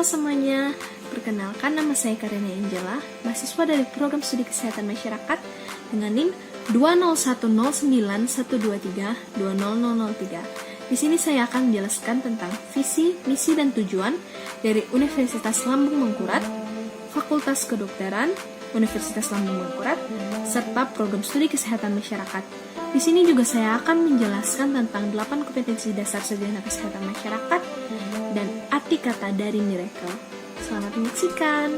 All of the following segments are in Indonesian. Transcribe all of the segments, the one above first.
Halo semuanya, perkenalkan nama saya Karina Angela, mahasiswa dari Program Studi Kesehatan Masyarakat dengan NIM 2010912320003. Di sini saya akan menjelaskan tentang visi, misi, dan tujuan dari Universitas Lambung Mangkurat, Fakultas Kedokteran, Universitas Lambung Mangkurat, serta Program Studi Kesehatan Masyarakat. Di sini juga saya akan menjelaskan tentang 8 kompetensi dasar sarjana kesehatan masyarakat dan arti kata dari miracle. Selamat menyaksikan.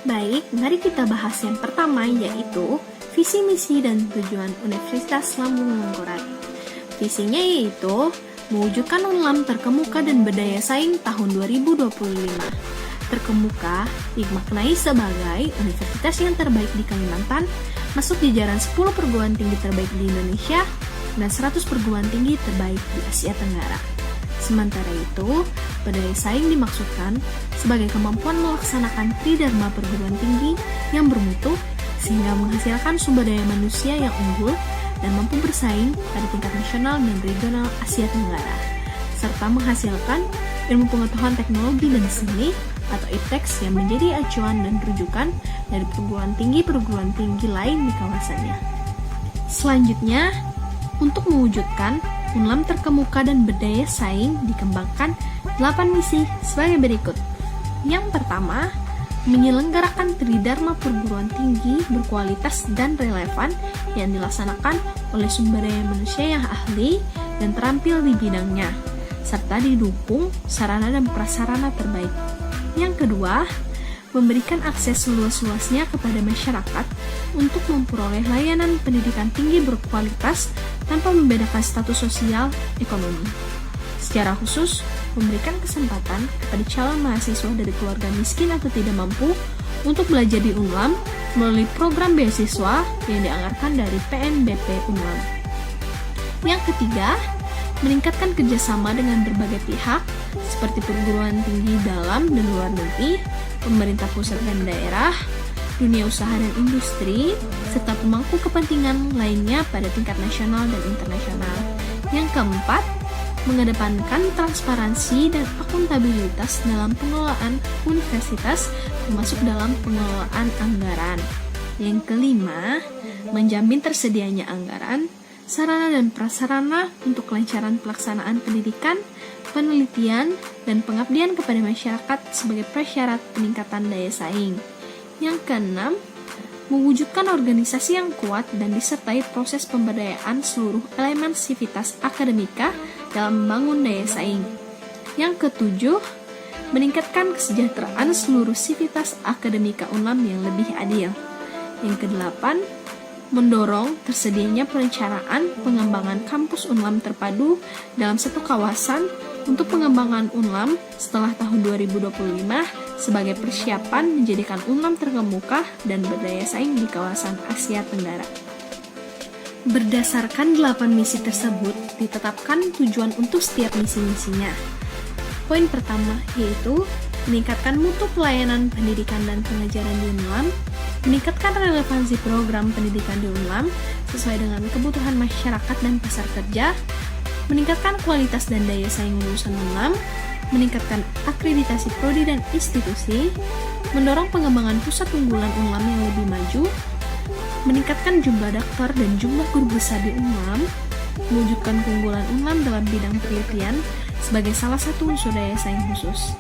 Baik, mari kita bahas yang pertama, yaitu visi, misi, dan tujuan Universitas Lambung Mangkurat. Visinya yaitu mewujudkan UNLAM terkemuka dan berdaya saing tahun 2025. Terkemuka dimaknai sebagai universitas yang terbaik di Kalimantan, masuk jajaran 10 perguruan tinggi terbaik di Indonesia, dan 100 perguruan tinggi terbaik di Asia Tenggara. Sementara itu, berdaya saing dimaksudkan sebagai kemampuan melaksanakan tridharma perguruan tinggi yang bermutu sehingga menghasilkan sumber daya manusia yang unggul dan mampu bersaing pada tingkat nasional dan regional Asia Tenggara, serta menghasilkan ilmu pengetahuan teknologi dan seni atau IPTEX yang menjadi acuan dan rujukan dari perguruan tinggi lain di kawasannya. Selanjutnya, untuk mewujudkan UNLAM terkemuka dan berdaya saing dikembangkan 8 misi sebagai berikut. Yang pertama, menyelenggarakan tridharma perguruan tinggi berkualitas dan relevan yang dilaksanakan oleh sumber daya manusia yang ahli dan terampil di bidangnya, serta didukung sarana dan prasarana terbaik. Yang kedua, memberikan akses seluas-luasnya kepada masyarakat untuk memperoleh layanan pendidikan tinggi berkualitas tanpa membedakan status sosial ekonomi. Secara khusus, memberikan kesempatan kepada calon mahasiswa dari keluarga miskin atau tidak mampu untuk belajar di UNLAM melalui program beasiswa yang dianggarkan dari PNBP UNLAM. Yang ketiga, meningkatkan kerjasama dengan berbagai pihak seperti perguruan tinggi dalam dan luar negeri, pemerintah pusat dan daerah, dunia usaha dan industri, serta pemangku kepentingan lainnya pada tingkat nasional dan internasional. Yang keempat, mengedepankan transparansi dan akuntabilitas dalam pengelolaan universitas, termasuk dalam pengelolaan anggaran. Yang kelima, menjamin tersedianya anggaran, sarana dan prasarana untuk kelancaran pelaksanaan pendidikan, penelitian, dan pengabdian kepada masyarakat sebagai prasyarat peningkatan daya saing. Yang keenam, mewujudkan organisasi yang kuat dan disertai proses pemberdayaan seluruh elemen sivitas akademika dalam membangun daya saing. Yang ketujuh, meningkatkan kesejahteraan seluruh sivitas akademika UNLAM yang lebih adil. Yang kedelapan, mendorong tersedianya perencanaan pengembangan kampus UNLAM terpadu dalam satu kawasan untuk pengembangan UNLAM setelah tahun 2025 sebagai persiapan menjadikan UNLAM terkemuka dan berdaya saing di kawasan Asia Tenggara. Berdasarkan 8 misi tersebut, ditetapkan tujuan untuk setiap misi-misinya. Poin pertama yaitu meningkatkan mutu pelayanan pendidikan dan pengajaran di UNLAM, meningkatkan relevansi program pendidikan di UNLAM sesuai dengan kebutuhan masyarakat dan pasar kerja, meningkatkan kualitas dan daya saing lulusan UNLAM, meningkatkan akreditasi prodi dan institusi, mendorong pengembangan pusat unggulan UNLAM yang lebih maju, meningkatkan jumlah dokter dan jumlah guru besar di UNLAM, mewujudkan keunggulan UNLAM dalam bidang penelitian sebagai salah satu unsur daya saing khusus,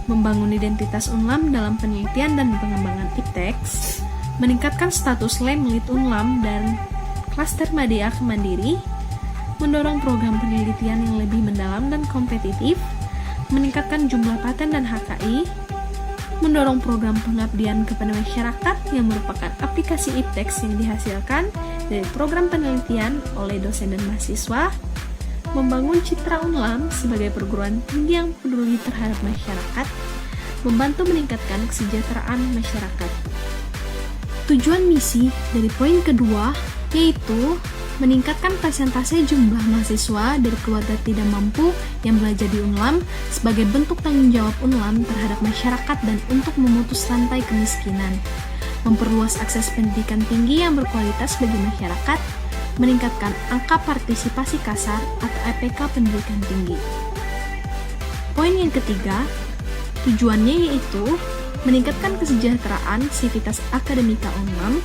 membangun identitas UNLAM dalam penelitian dan pengembangan IPTEX, meningkatkan status LEM Lead UNLAM dan klaster Madya Mandiri, mendorong program penelitian yang lebih mendalam dan kompetitif, meningkatkan jumlah paten dan HKI, mendorong program pengabdian kepada masyarakat yang merupakan aplikasi IPTEX yang dihasilkan dari program penelitian oleh dosen dan mahasiswa, membangun citra UNLAM sebagai perguruan tinggi yang peduli terhadap masyarakat, membantu meningkatkan kesejahteraan masyarakat. Tujuan misi dari poin kedua yaitu meningkatkan persentase jumlah mahasiswa dari keluarga tidak mampu yang belajar di UNLAM sebagai bentuk tanggung jawab UNLAM terhadap masyarakat dan untuk memutus rantai kemiskinan, memperluas akses pendidikan tinggi yang berkualitas bagi masyarakat, meningkatkan angka partisipasi kasar atau APK pendidikan tinggi. Poin yang ketiga, tujuannya yaitu meningkatkan kesejahteraan sivitas akademika Unlam,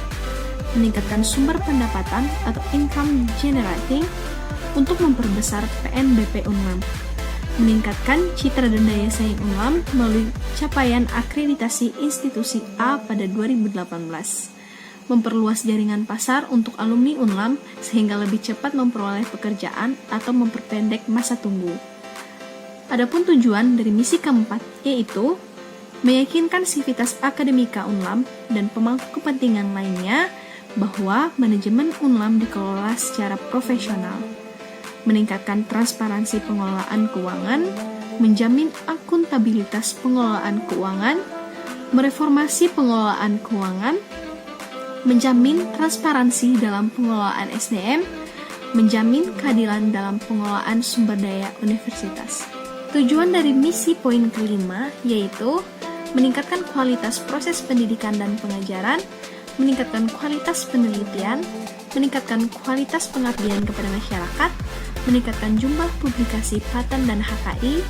meningkatkan sumber pendapatan atau income generating untuk memperbesar PNBP Unlam, meningkatkan citra dan daya saing Unlam melalui capaian akreditasi institusi A pada 2018, memperluas jaringan pasar untuk alumni Unlam sehingga lebih cepat memperoleh pekerjaan atau memperpendek masa tunggu. Adapun tujuan dari misi keempat yaitu meyakinkan sivitas akademika Unlam dan pemangku kepentingan lainnya bahwa manajemen Unlam dikelola secara profesional, meningkatkan transparansi pengelolaan keuangan, menjamin akuntabilitas pengelolaan keuangan, mereformasi pengelolaan keuangan, menjamin transparansi dalam pengelolaan SDM, menjamin keadilan dalam pengelolaan sumber daya universitas. Tujuan dari misi poin kelima yaitu meningkatkan kualitas proses pendidikan dan pengajaran, meningkatkan kualitas penelitian, meningkatkan kualitas pengabdian kepada masyarakat, meningkatkan jumlah publikasi paten dan HKI,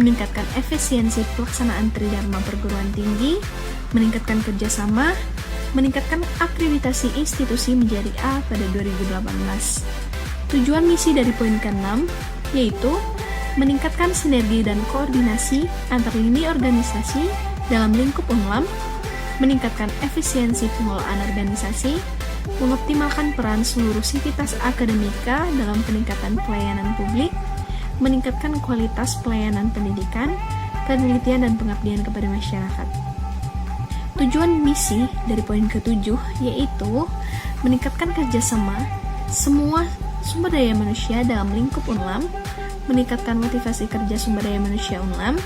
meningkatkan efisiensi pelaksanaan tridharma perguruan tinggi, meningkatkan kerjasama, meningkatkan akreditasi institusi menjadi A pada 2018. Tujuan misi dari poin ke-6 yaitu meningkatkan sinergi dan koordinasi antar lini organisasi dalam lingkup Unlam, meningkatkan efisiensi pengelolaan organisasi, mengoptimalkan peran seluruh sivitas akademika dalam peningkatan pelayanan publik, meningkatkan kualitas pelayanan pendidikan, penelitian dan pengabdian kepada masyarakat. Tujuan misi dari poin ke-7 yaitu meningkatkan kerjasama semua sumber daya manusia dalam lingkup Unlam, meningkatkan motivasi kerja sumber daya manusia Unlam,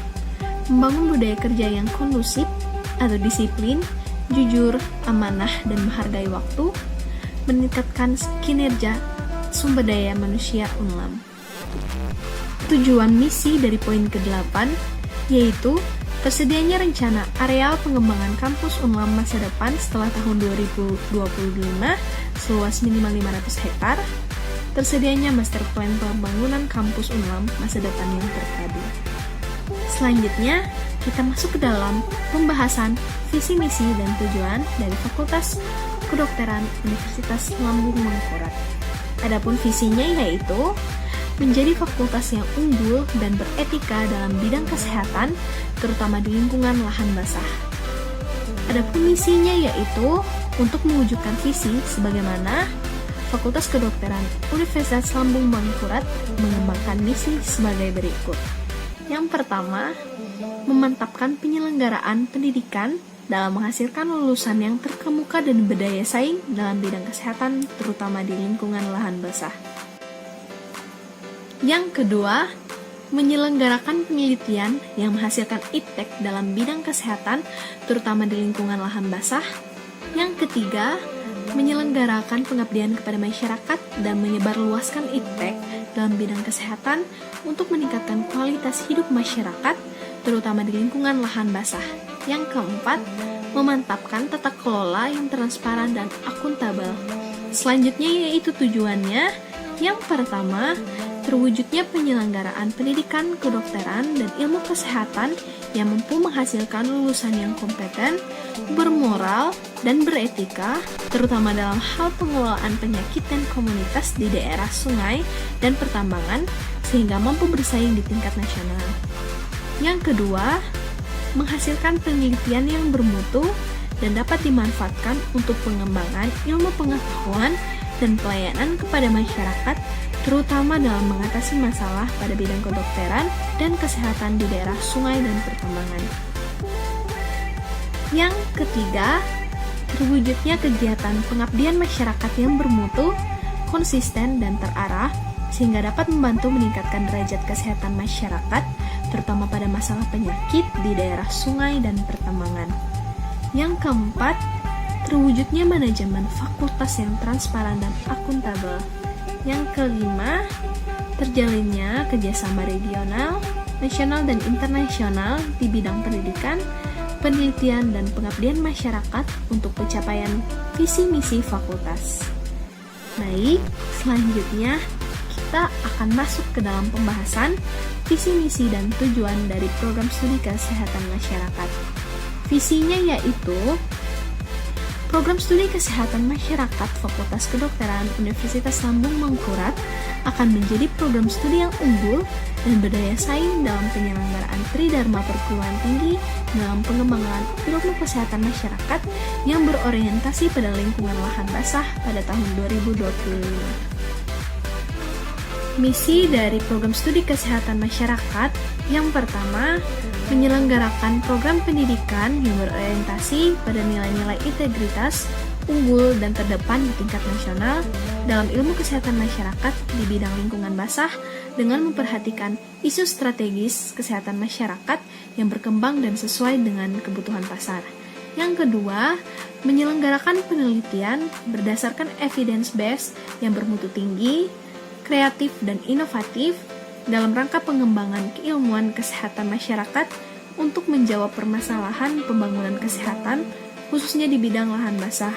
membangun budaya kerja yang kondusif atau disiplin, jujur, amanah, dan menghargai waktu, meningkatkan kinerja sumber daya manusia Unlam. Tujuan misi dari poin ke-8 yaitu tersedianya rencana areal pengembangan kampus Unlam masa depan setelah tahun 2025 seluas minimal 500 hektar, tersedianya master plan pembangunan kampus Unlam masa depan yang terpadu. Selanjutnya, kita masuk ke dalam pembahasan visi misi dan tujuan dari Fakultas Kedokteran Universitas Lambung Mangkurat. Adapun visinya yaitu menjadi fakultas yang unggul dan beretika dalam bidang kesehatan, terutama di lingkungan lahan basah. Adapun misinya yaitu untuk mewujudkan visi sebagaimana Fakultas Kedokteran Universitas Lambung Mangkurat mengembangkan misi sebagai berikut. Yang pertama, memantapkan penyelenggaraan pendidikan dalam menghasilkan lulusan yang terkemuka dan berdaya saing dalam bidang kesehatan, terutama di lingkungan lahan basah. Yang kedua, menyelenggarakan penelitian yang menghasilkan iptek dalam bidang kesehatan, terutama di lingkungan lahan basah. Yang ketiga, menyelenggarakan pengabdian kepada masyarakat dan menyebarluaskan iptek dalam bidang kesehatan untuk meningkatkan kualitas hidup masyarakat, terutama di lingkungan lahan basah. Yang keempat, memantapkan tata kelola yang transparan dan akuntabel. Selanjutnya yaitu tujuannya. Yang pertama, terwujudnya penyelenggaraan pendidikan kedokteran dan ilmu kesehatan yang mampu menghasilkan lulusan yang kompeten, bermoral, dan beretika, terutama dalam hal pengelolaan penyakit dan komunitas di daerah sungai dan pertambangan, sehingga mampu bersaing di tingkat nasional. Yang kedua, menghasilkan penelitian yang bermutu dan dapat dimanfaatkan untuk pengembangan ilmu pengetahuan dan pelayanan kepada masyarakat, terutama dalam mengatasi masalah pada bidang kedokteran dan kesehatan di daerah sungai dan pertambangan. Yang ketiga, terwujudnya kegiatan pengabdian masyarakat yang bermutu, konsisten, dan terarah, sehingga dapat membantu meningkatkan derajat kesehatan masyarakat, terutama pada masalah penyakit di daerah sungai dan pertambangan. Yang keempat, terwujudnya manajemen fakultas yang transparan dan akuntabel. Yang kelima, terjalinnya kerjasama regional, nasional, dan internasional di bidang pendidikan, penelitian, dan pengabdian masyarakat untuk pencapaian visi misi fakultas. Baik, selanjutnya kita akan masuk ke dalam pembahasan visi misi dan tujuan dari program studi kesehatan masyarakat. Visinya yaitu program studi kesehatan masyarakat Fakultas Kedokteran Universitas Lambung Mangkurat akan menjadi program studi yang unggul dan berdaya saing dalam penyelenggaraan Tridharma perguruan tinggi dalam pengembangan ilmu kesehatan masyarakat yang berorientasi pada lingkungan lahan basah pada tahun 2025. Misi dari program studi kesehatan masyarakat yang pertama, menyelenggarakan program pendidikan yang berorientasi pada nilai-nilai integritas, unggul, dan terdepan di tingkat nasional dalam ilmu kesehatan masyarakat di bidang lingkungan basah dengan memperhatikan isu strategis kesehatan masyarakat yang berkembang dan sesuai dengan kebutuhan pasar. Yang kedua, menyelenggarakan penelitian berdasarkan evidence-based yang bermutu tinggi, kreatif, dan inovatif dalam rangka pengembangan keilmuan kesehatan masyarakat untuk menjawab permasalahan pembangunan kesehatan, khususnya di bidang lahan basah.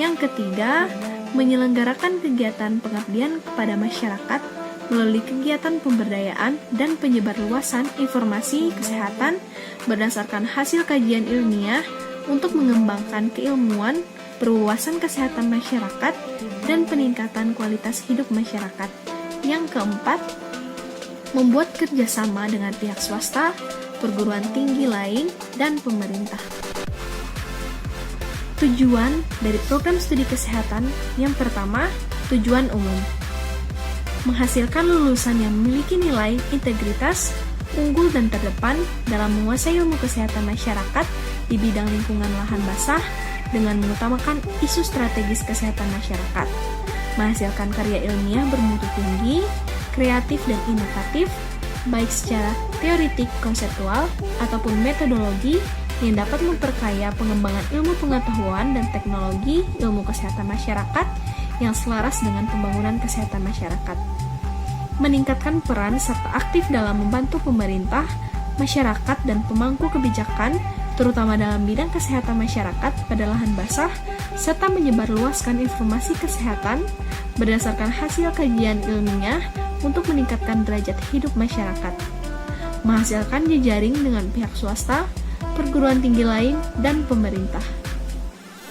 Yang ketiga, menyelenggarakan kegiatan pengabdian kepada masyarakat melalui kegiatan pemberdayaan dan penyebarluasan informasi kesehatan berdasarkan hasil kajian ilmiah untuk mengembangkan keilmuan, perluasan kesehatan masyarakat, dan peningkatan kualitas hidup masyarakat. Yang keempat, membuat kerjasama dengan pihak swasta, perguruan tinggi lain, dan pemerintah. Tujuan dari program studi kesehatan yang pertama, tujuan umum. Menghasilkan lulusan yang memiliki nilai integritas, unggul, dan terdepan dalam menguasai ilmu kesehatan masyarakat di bidang lingkungan lahan basah dengan mengutamakan isu strategis kesehatan masyarakat. Menghasilkan karya ilmiah bermutu tinggi, kreatif, dan inovatif, baik secara teoritik konseptual ataupun metodologi yang dapat memperkaya pengembangan ilmu pengetahuan dan teknologi ilmu kesehatan masyarakat yang selaras dengan pembangunan kesehatan masyarakat. Meningkatkan peran serta aktif dalam membantu pemerintah, masyarakat, dan pemangku kebijakan, terutama dalam bidang kesehatan masyarakat pada lahan basah, serta menyebarluaskan informasi kesehatan berdasarkan hasil kajian ilmiah untuk meningkatkan derajat hidup masyarakat. Menghasilkan jejaring dengan pihak swasta, perguruan tinggi lain, dan pemerintah.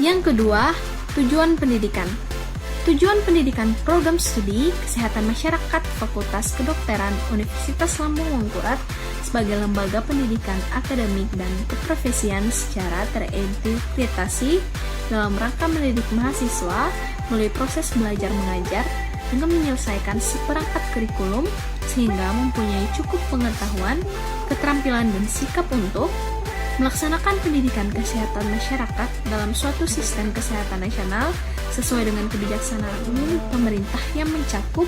Yang kedua, tujuan pendidikan. Tujuan pendidikan program studi kesehatan masyarakat Fakultas Kedokteran Universitas Lambung Mangkurat sebagai lembaga pendidikan akademik dan keprofesian secara terintegrasi dalam rangka mendidik mahasiswa melalui proses belajar mengajar dengan menyelesaikan seperangkat kurikulum sehingga mempunyai cukup pengetahuan, keterampilan, dan sikap untuk melaksanakan pendidikan kesehatan masyarakat dalam suatu sistem kesehatan nasional sesuai dengan kebijaksanaan umum pemerintah yang mencakup: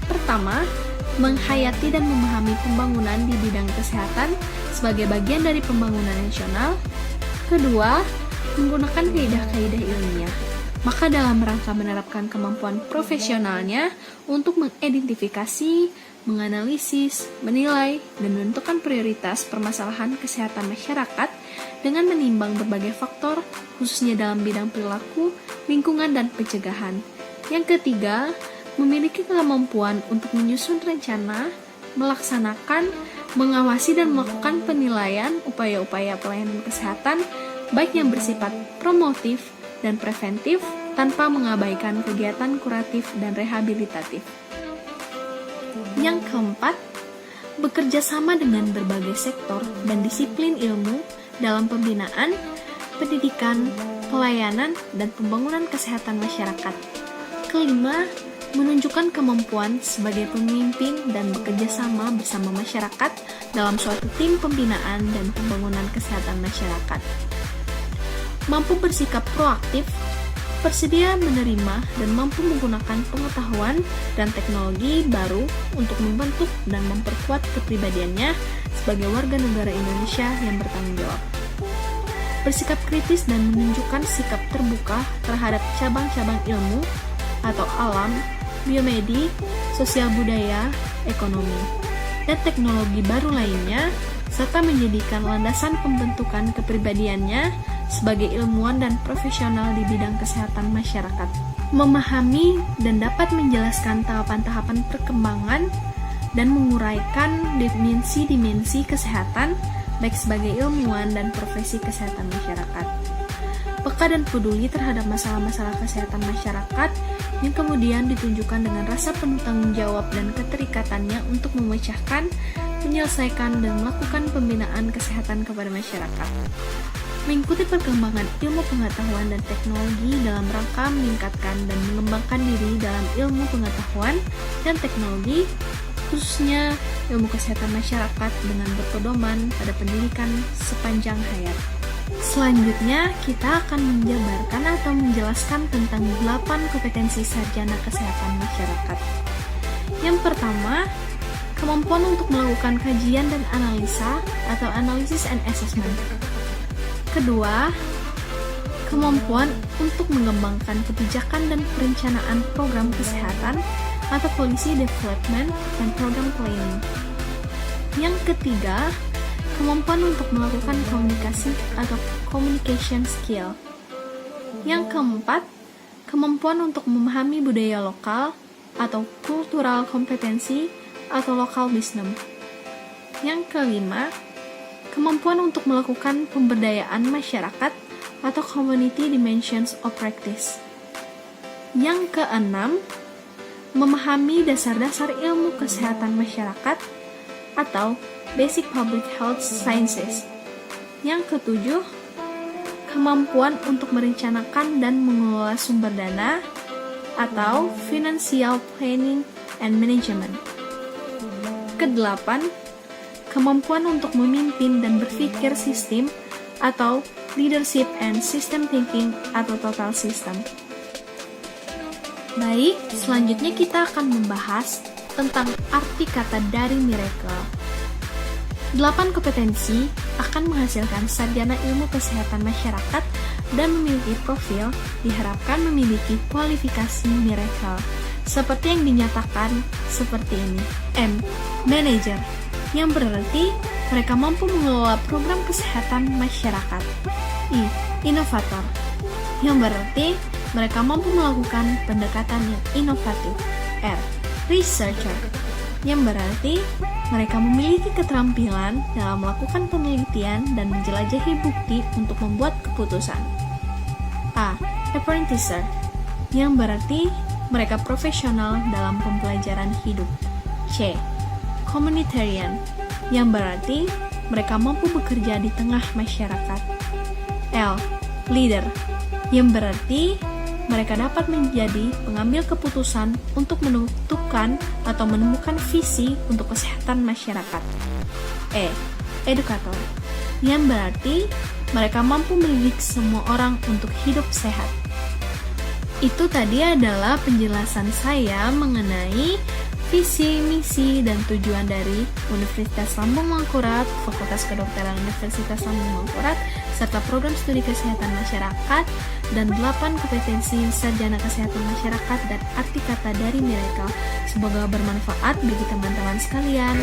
pertama, menghayati dan memahami pembangunan di bidang kesehatan sebagai bagian dari pembangunan nasional. Kedua, menggunakan kaidah-kaidah ilmiah. Maka dalam rangka menerapkan kemampuan profesionalnya untuk mengidentifikasi, menganalisis, menilai, dan menentukan prioritas permasalahan kesehatan masyarakat dengan menimbang berbagai faktor, khususnya dalam bidang perilaku, lingkungan, dan pencegahan. Yang ketiga, memiliki kemampuan untuk menyusun rencana, melaksanakan, mengawasi, dan melakukan penilaian upaya-upaya pelayanan kesehatan, baik yang bersifat promotif dan preventif, tanpa mengabaikan kegiatan kuratif dan rehabilitatif. Yang keempat, bekerja sama dengan berbagai sektor dan disiplin ilmu dalam pembinaan, pendidikan, pelayanan, dan pembangunan kesehatan masyarakat. Kelima, menunjukkan kemampuan sebagai pemimpin dan bekerja sama bersama masyarakat dalam suatu tim pembinaan dan pembangunan kesehatan masyarakat. Mampu bersikap proaktif, bersedia menerima dan mampu menggunakan pengetahuan dan teknologi baru untuk membentuk dan memperkuat kepribadiannya sebagai warga negara Indonesia yang bertanggung jawab. Bersikap kritis dan menunjukkan sikap terbuka terhadap cabang-cabang ilmu atau alam, biomedik, sosial budaya, ekonomi, dan teknologi baru lainnya, serta menjadikan landasan pembentukan kepribadiannya sebagai ilmuwan dan profesional di bidang kesehatan masyarakat. Memahami dan dapat menjelaskan tahapan-tahapan perkembangan, dan menguraikan dimensi-dimensi kesehatan baik sebagai ilmuwan dan profesi kesehatan masyarakat. Peka dan peduli terhadap masalah-masalah kesehatan masyarakat yang kemudian ditunjukkan dengan rasa penuh tanggung jawab dan keterikatannya untuk memecahkan, menyelesaikan, dan melakukan pembinaan kesehatan kepada masyarakat. Mengikuti perkembangan ilmu pengetahuan dan teknologi dalam rangka meningkatkan dan mengembangkan diri dalam ilmu pengetahuan dan teknologi, khususnya ilmu kesehatan masyarakat dengan berpedoman pada pendidikan sepanjang hayat. Selanjutnya, kita akan menjabarkan atau menjelaskan tentang 8 kompetensi sarjana kesehatan masyarakat. Yang pertama, kemampuan untuk melakukan kajian dan analisa atau analysis and assessment. Kedua, kemampuan untuk mengembangkan kebijakan dan perencanaan program kesehatan atau policy development and program planning. Yang ketiga, kemampuan untuk melakukan komunikasi atau communication skill. Yang keempat, kemampuan untuk memahami budaya lokal atau cultural kompetensi atau local wisdom. Yang kelima, kemampuan untuk melakukan pemberdayaan masyarakat atau community dimensions of practice. Yang keenam, memahami dasar-dasar ilmu kesehatan masyarakat atau basic public health sciences. Yang ketujuh, kemampuan untuk merencanakan dan mengelola sumber dana atau financial planning and management. Kedelapan, kemampuan untuk memimpin dan berpikir sistem atau leadership and system thinking atau total system. Baik, selanjutnya kita akan membahas tentang arti kata dari miracle. 8 kompetensi akan menghasilkan sarjana ilmu kesehatan masyarakat dan memiliki profil diharapkan memiliki kualifikasi miracle. Seperti yang dinyatakan seperti ini. M. Manager, yang berarti mereka mampu mengelola program kesehatan masyarakat. I. Inovator, yang berarti mereka mampu melakukan pendekatan yang inovatif. R. Researcher, yang berarti mereka memiliki keterampilan dalam melakukan penelitian dan menjelajahi bukti untuk membuat keputusan. A. Apprenticer, yang berarti mereka profesional dalam pembelajaran hidup. C. Communitarian, yang berarti mereka mampu bekerja di tengah masyarakat. L. Leader, yang berarti mereka dapat menjadi pengambil keputusan untuk menentukan atau menemukan visi untuk kesehatan masyarakat. E. Edukator, yang berarti mereka mampu mendidik semua orang untuk hidup sehat. Itu tadi adalah penjelasan saya mengenai visi, misi, dan tujuan dari Universitas Lambung Mangkurat, Fakultas Kedokteran Universitas Lambung Mangkurat, serta program studi kesehatan masyarakat, dan 8 kompetensi sarjana kesehatan masyarakat dan arti kata dari miracle. Semoga bermanfaat bagi teman-teman sekalian.